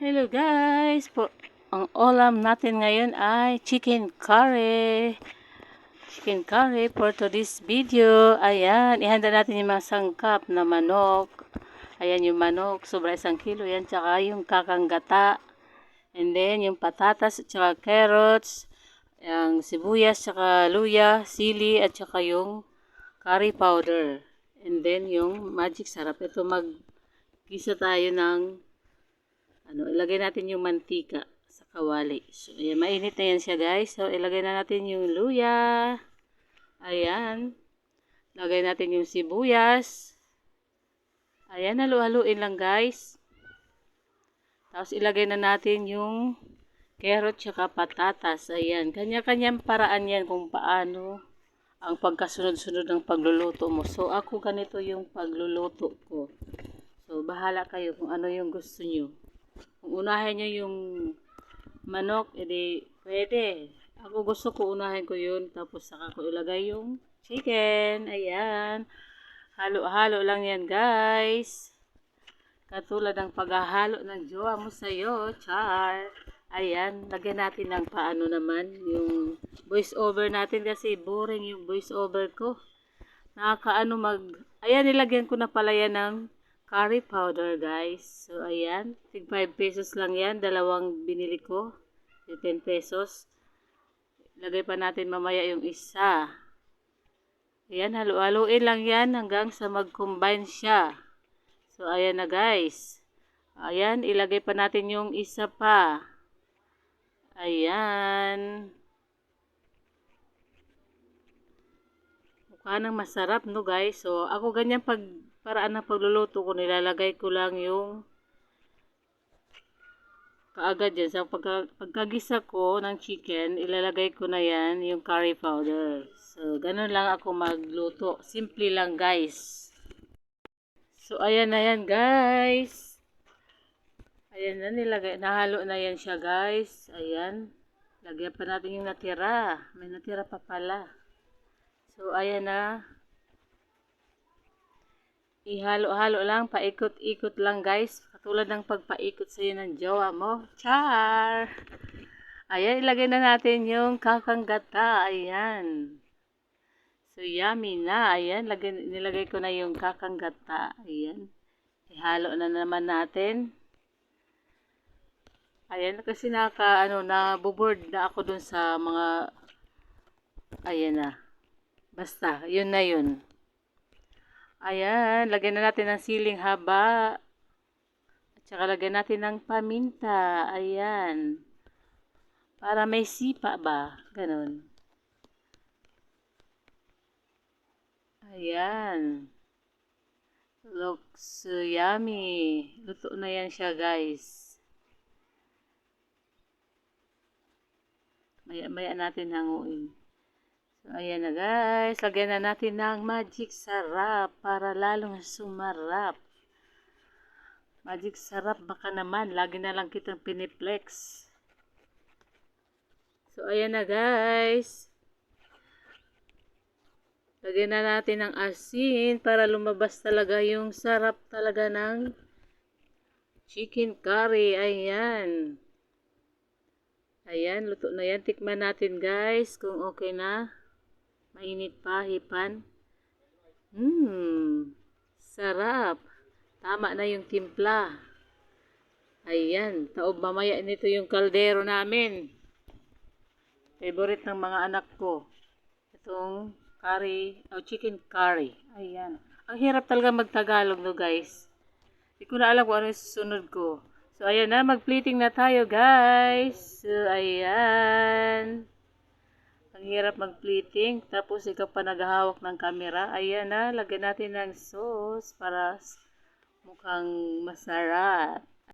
Hello guys! Ang ulam natin ngayon ay chicken curry. Chicken curry for today's video. Ayan, ihanda natin yung mga sangkap na manok. Ayan yung manok, sobra 1 kilo yan. Tsaka yung kakang gata. And then yung patatas at tsaka carrots. Yung sibuyas, tsaka luya, sili at tsaka yung curry powder. And then yung magic sarap. Ito mag-gisa tayo ng ilagay natin yung mantika sa kawali. So, ayan, mainit na yan siya guys. So, ilagay na natin yung luya. Ayan. Lagay natin yung sibuyas. Ayan, halu-haluin lang guys. Tapos, ilagay na natin yung carrot tsaka patatas. Ayan, kanya-kanyang paraan yan kung paano ang pagkasunod-sunod ng pagluluto mo. So, ako ganito yung pagluluto ko. So, bahala kayo kung ano yung gusto nyo. Kung unahin nyo yung manok, edi pwede. Ako gusto ko unahin ko yun, tapos saka ko ilagay yung chicken. Ayan. Halo-halo lang yan guys. Katulad ng paghahalo ng jowa mo sa'yo, char. Ayan, lagyan natin ng paano naman yung voice over natin kasi boring yung voice over ko. Ayan, nilagyan ko na pala yan ng curry powder guys. So ayan, tig 5 pesos lang yan, dalawang binili ko, 10 pesos. Lagay pa natin mamaya yung isa. Ayan, halu-haluin lang yan hanggang sa mag-combine siya. So ayan na guys. Ayan, ilagay pa natin yung isa pa. Ayan. Mukha nang masarap no guys. So ako ganyan paraan ng pagluluto ko, nilalagay ko lang yung kaagad yan. Sa pagkagisa ko ng chicken, ilalagay ko na yan yung curry powder. So, ganun lang ako magluto. Simple lang guys. So, ayan na yan guys. Ayan na, nahalo na yan siya guys. Ayan. Lagyan pa natin yung natira. May natira pa pala. So, ayan na. Ihalo-halo lang, paikot-ikot lang guys. Katulad ng pagpaikot sa'yo ng jowa mo. Char! Ayan, ilagay na natin yung kakang gata. Ayan. So, yummy na. Ayan, nilagay ko na yung kakang gata. Ayan. Ihalo na naman natin. Ayan, kasi naboboard na ako dun sa mga, ayan na. Basta, yun na yun. Ayan, lagyan na natin ng siling haba. At saka lagyan natin ng paminta. Ayan. Para may sipa ba? Ganon. Ayan. Looks yummy. Luto na yan siya guys. Maya natin hanguin. So, ayan na guys. Lagyan na natin ng magic sarap para lalong sumarap. Magic sarap baka naman. Lagi na lang kitang piniplex. So, ayan na guys. Lagyan na natin ng asin para lumabas talaga yung sarap talaga ng chicken curry. Ayan. Ayan, luto na yan. Tikman natin guys kung okay na. Mainit pa, hipan. Sarap. Tama na yung timpla. Ayan, taob mamaya nito yung kaldero namin. Favorite ng mga anak ko. Itong curry, chicken curry. Ayan. Ang hirap talaga magtagalog no guys. Hindi ko na alam kung ano yung susunod ko. So, ayan na, mag-plating na tayo guys. So, ayan. Ang hirap mag-plating. Tapos, ikaw pa naghahawak ng camera. Ayan na, lagyan natin ng sauce para mukhang masarap.